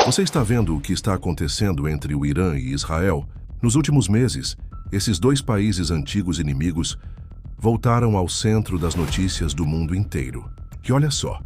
Você está vendo o que está acontecendo entre o Irã e Israel? Nos últimos meses, esses dois países antigos inimigos voltaram ao centro das notícias do mundo inteiro. E olha só,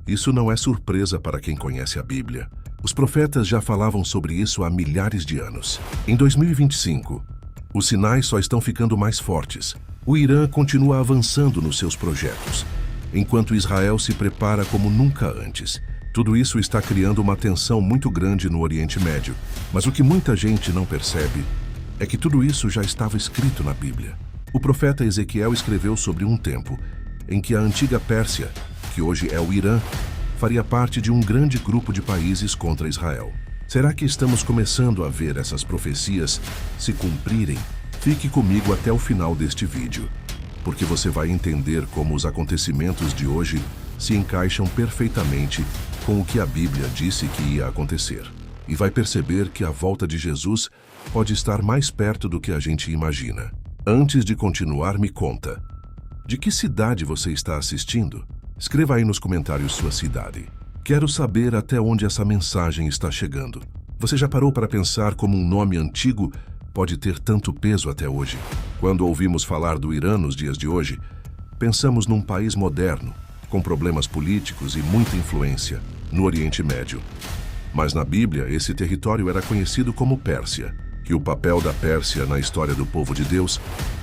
isso não é surpresa para quem conhece a Bíblia. Os profetas já falavam sobre isso há milhares de anos. Em 2025, os sinais só estão ficando mais fortes. O Irã continua avançando nos seus projetos, enquanto Israel se prepara como nunca antes. Tudo isso está criando uma tensão muito grande no Oriente Médio. Mas o que muita gente não percebe é que tudo isso já estava escrito na Bíblia. O profeta Ezequiel escreveu sobre um tempo em que a antiga Pérsia, que hoje é o Irã, faria parte de um grande grupo de países contra Israel. Será que estamos começando a ver essas profecias se cumprirem? Fique comigo até o final deste vídeo, porque você vai entender como os acontecimentos de hoje se encaixam perfeitamente com o que a Bíblia disse que ia acontecer. E vai perceber que a volta de Jesus pode estar mais perto do que a gente imagina. Antes de continuar, me conta, de que cidade você está assistindo? Escreva aí nos comentários sua cidade. Quero saber até onde essa mensagem está chegando. Você já parou para pensar como um nome antigo pode ter tanto peso até hoje? Quando ouvimos falar do Irã nos dias de hoje, pensamos num país moderno, com problemas políticos e muita influência no Oriente Médio. Mas na Bíblia, esse território era conhecido como Pérsia, e o papel da Pérsia na história do povo de Deus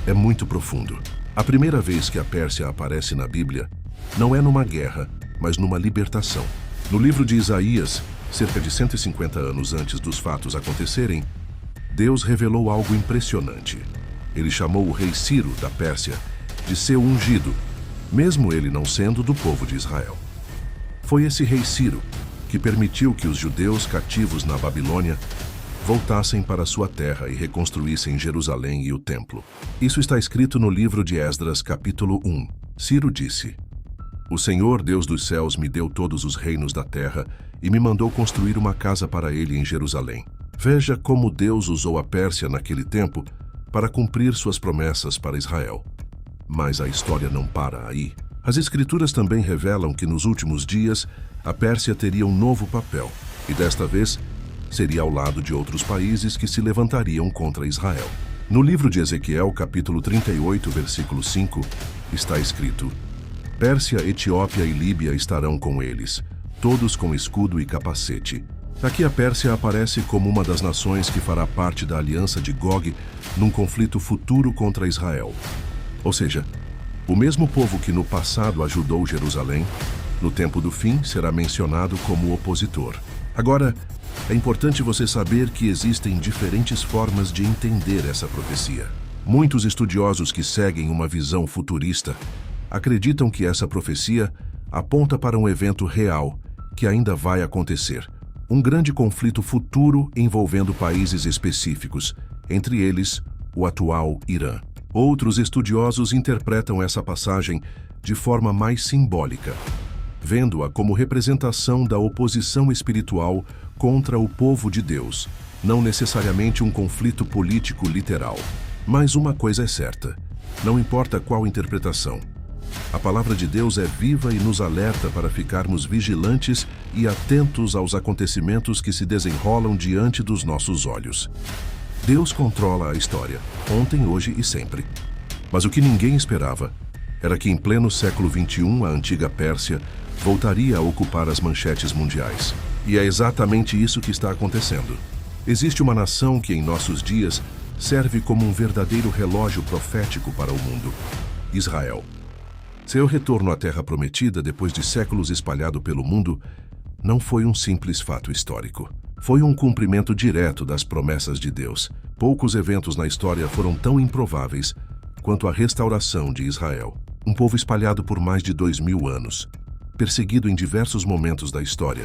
é muito profundo. A primeira vez que a Pérsia aparece na Bíblia não é numa guerra, mas numa libertação. No livro de Isaías, cerca de 150 anos antes dos fatos acontecerem, Deus revelou algo impressionante. Ele chamou o rei Ciro, da Pérsia, de seu ungido, mesmo ele não sendo do povo de Israel. Foi esse rei Ciro que permitiu que os judeus cativos na Babilônia voltassem para sua terra e reconstruíssem Jerusalém e o templo. Isso está escrito no livro de Esdras, capítulo 1. Ciro disse: "O Senhor, Deus dos céus, me deu todos os reinos da terra e me mandou construir uma casa para ele em Jerusalém." Veja como Deus usou a Pérsia naquele tempo para cumprir suas promessas para Israel. Mas a história não para aí. As Escrituras também revelam que nos últimos dias a Pérsia teria um novo papel, e desta vez seria ao lado de outros países que se levantariam contra Israel. No livro de Ezequiel, capítulo 38, versículo 5, está escrito: "Pérsia, Etiópia e Líbia estarão com eles, todos com escudo e capacete." Aqui a Pérsia aparece como uma das nações que fará parte da aliança de Gog num conflito futuro contra Israel. Ou seja, o mesmo povo que no passado ajudou Jerusalém, no tempo do fim será mencionado como opositor. Agora, é importante você saber que existem diferentes formas de entender essa profecia. Muitos estudiosos que seguem uma visão futurista acreditam que essa profecia aponta para um evento real que ainda vai acontecer. Um grande conflito futuro envolvendo países específicos, entre eles o atual Irã. Outros estudiosos interpretam essa passagem de forma mais simbólica, vendo-a como representação da oposição espiritual contra o povo de Deus, não necessariamente um conflito político literal. Mas uma coisa é certa, não importa qual interpretação, a palavra de Deus é viva e nos alerta para ficarmos vigilantes e atentos aos acontecimentos que se desenrolam diante dos nossos olhos. Deus controla a história, ontem, hoje e sempre. Mas o que ninguém esperava era que em pleno século XXI a antiga Pérsia voltaria a ocupar as manchetes mundiais. E é exatamente isso que está acontecendo. Existe uma nação que em nossos dias serve como um verdadeiro relógio profético para o mundo: Israel. Seu retorno à Terra Prometida, depois de séculos espalhado pelo mundo, não foi um simples fato histórico. Foi um cumprimento direto das promessas de Deus. Poucos eventos na história foram tão improváveis quanto a restauração de Israel. Um povo espalhado por mais de 2000 anos, perseguido em diversos momentos da história,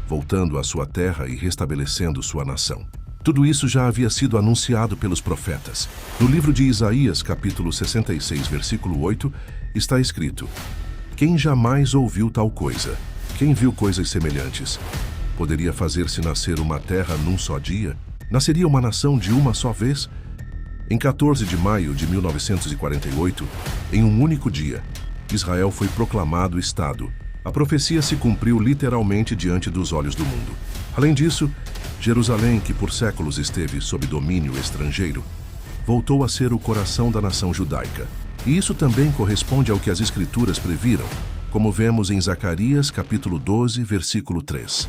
voltando à sua terra e restabelecendo sua nação. Tudo isso já havia sido anunciado pelos profetas. No livro de Isaías, capítulo 66, versículo 8, está escrito: "Quem jamais ouviu tal coisa? Quem viu coisas semelhantes? Poderia fazer-se nascer uma terra num só dia? Nasceria uma nação de uma só vez?" Em 14 de maio de 1948, em um único dia, Israel foi proclamado Estado. A profecia se cumpriu literalmente diante dos olhos do mundo. Além disso, Jerusalém, que por séculos esteve sob domínio estrangeiro, voltou a ser o coração da nação judaica. E isso também corresponde ao que as Escrituras previram, como vemos em Zacarias capítulo 12, versículo 3.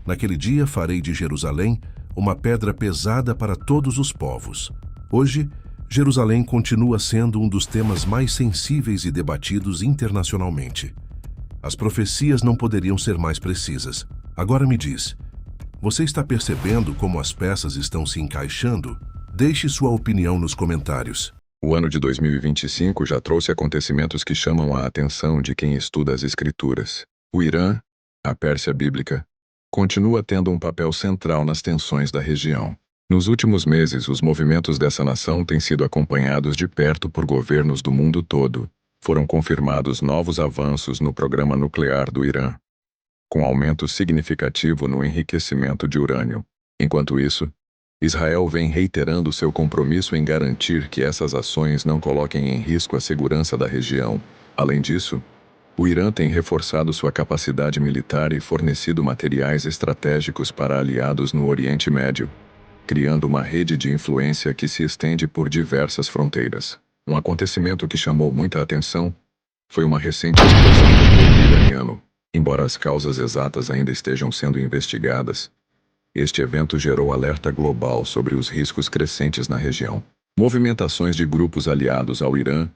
Naquele dia farei de Jerusalém uma pedra pesada para todos os povos. Hoje, Jerusalém continua sendo um dos temas mais sensíveis e debatidos internacionalmente. As profecias não poderiam ser mais precisas. Agora me diz, você está percebendo como as peças estão se encaixando? Deixe sua opinião nos comentários. O ano de 2025 já trouxe acontecimentos que chamam a atenção de quem estuda as Escrituras. O Irã, a Pérsia bíblica, continua tendo um papel central nas tensões da região. Nos últimos meses, os movimentos dessa nação têm sido acompanhados de perto por governos do mundo todo. Foram confirmados novos avanços no programa nuclear do Irã, com aumento significativo no enriquecimento de urânio. Enquanto isso, Israel vem reiterando seu compromisso em garantir que essas ações não coloquem em risco a segurança da região. Além disso, o Irã tem reforçado sua capacidade militar e fornecido materiais estratégicos para aliados no Oriente Médio, criando uma rede de influência que se estende por diversas fronteiras. Um acontecimento que chamou muita atenção foi uma recente explosão do povo iraniano. Embora as causas exatas ainda estejam sendo investigadas, este evento gerou alerta global sobre os riscos crescentes na região. Movimentações de grupos aliados ao Irã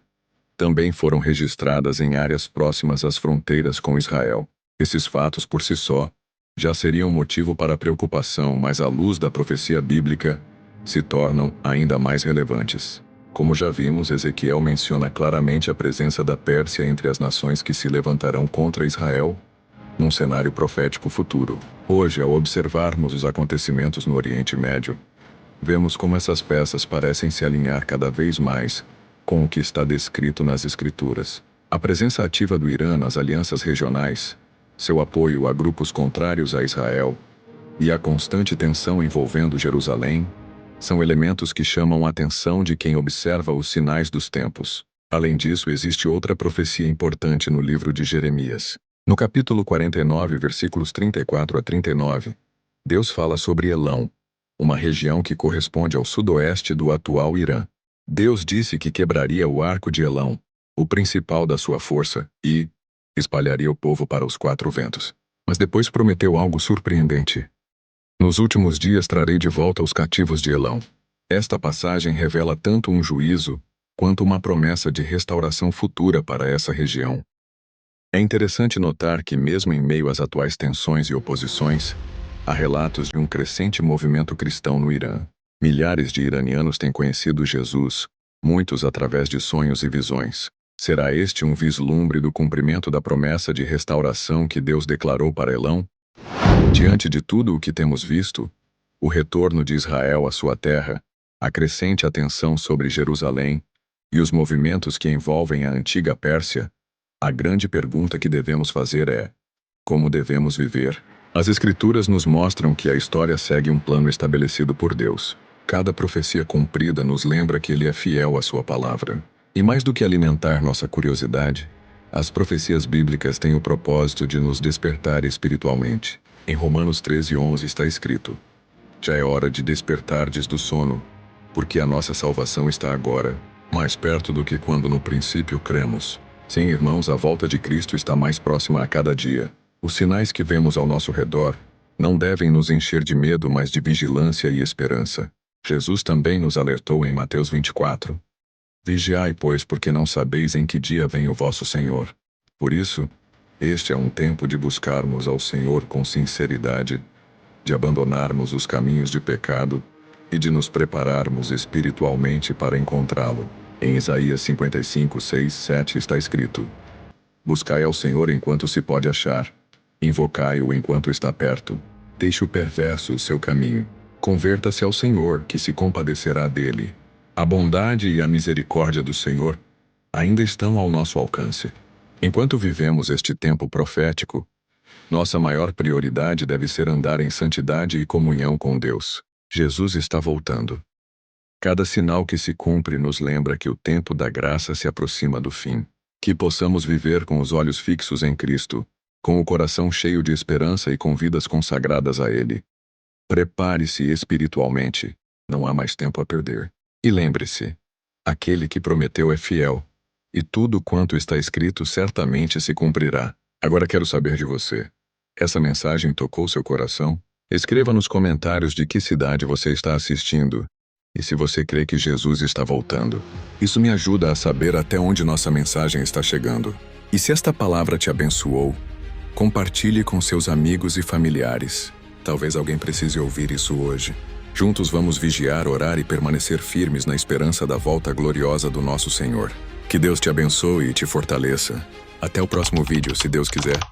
também foram registradas em áreas próximas às fronteiras com Israel. Esses fatos por si só já seriam motivo para preocupação, mas à luz da profecia bíblica, se tornam ainda mais relevantes. Como já vimos, Ezequiel menciona claramente a presença da Pérsia entre as nações que se levantarão contra Israel, num cenário profético futuro. Hoje, ao observarmos os acontecimentos no Oriente Médio, vemos como essas peças parecem se alinhar cada vez mais com o que está descrito nas Escrituras. A presença ativa do Irã nas alianças regionais, seu apoio a grupos contrários a Israel e a constante tensão envolvendo Jerusalém são elementos que chamam a atenção de quem observa os sinais dos tempos. Além disso, existe outra profecia importante no livro de Jeremias. No capítulo 49, versículos 34 a 39, Deus fala sobre Elão, uma região que corresponde ao sudoeste do atual Irã. Deus disse que quebraria o arco de Elão, o principal da sua força, e espalharia o povo para os quatro ventos. Mas depois prometeu algo surpreendente. Nos últimos dias trarei de volta os cativos de Elão. Esta passagem revela tanto um juízo, quanto uma promessa de restauração futura para essa região. É interessante notar que, mesmo em meio às atuais tensões e oposições, há relatos de um crescente movimento cristão no Irã. Milhares de iranianos têm conhecido Jesus, muitos através de sonhos e visões. Será este um vislumbre do cumprimento da promessa de restauração que Deus declarou para Elão? Diante de tudo o que temos visto, o retorno de Israel à sua terra, a crescente atenção sobre Jerusalém e os movimentos que envolvem a antiga Pérsia, a grande pergunta que devemos fazer é: como devemos viver? As Escrituras nos mostram que a história segue um plano estabelecido por Deus. Cada profecia cumprida nos lembra que Ele é fiel à sua palavra. E mais do que alimentar nossa curiosidade, as profecias bíblicas têm o propósito de nos despertar espiritualmente. Em Romanos 13:11 está escrito: já é hora de despertardes do sono, porque a nossa salvação está agora, mais perto do que quando no princípio cremos. Sim, irmãos, a volta de Cristo está mais próxima a cada dia. Os sinais que vemos ao nosso redor não devem nos encher de medo, mas de vigilância e esperança. Jesus também nos alertou em Mateus 24. Vigiai, pois, porque não sabeis em que dia vem o vosso Senhor. Por isso, este é um tempo de buscarmos ao Senhor com sinceridade, de abandonarmos os caminhos de pecado e de nos prepararmos espiritualmente para encontrá-lo. Em Isaías 55, 6, 7 está escrito: buscai ao Senhor enquanto se pode achar, invocai-o enquanto está perto. Deixe o perverso o seu caminho. Converta-se ao Senhor, que se compadecerá dele. A bondade e a misericórdia do Senhor ainda estão ao nosso alcance. Enquanto vivemos este tempo profético, nossa maior prioridade deve ser andar em santidade e comunhão com Deus. Jesus está voltando. Cada sinal que se cumpre nos lembra que o tempo da graça se aproxima do fim. Que possamos viver com os olhos fixos em Cristo, com o coração cheio de esperança e com vidas consagradas a Ele. Prepare-se espiritualmente. Não há mais tempo a perder. E lembre-se, aquele que prometeu é fiel, e tudo quanto está escrito certamente se cumprirá. Agora quero saber de você. Essa mensagem tocou seu coração? Escreva nos comentários de que cidade você está assistindo e se você crê que Jesus está voltando. Isso me ajuda a saber até onde nossa mensagem está chegando. E se esta palavra te abençoou, compartilhe com seus amigos e familiares. Talvez alguém precise ouvir isso hoje. Juntos vamos vigiar, orar e permanecer firmes na esperança da volta gloriosa do nosso Senhor. Que Deus te abençoe e te fortaleça. Até o próximo vídeo, se Deus quiser.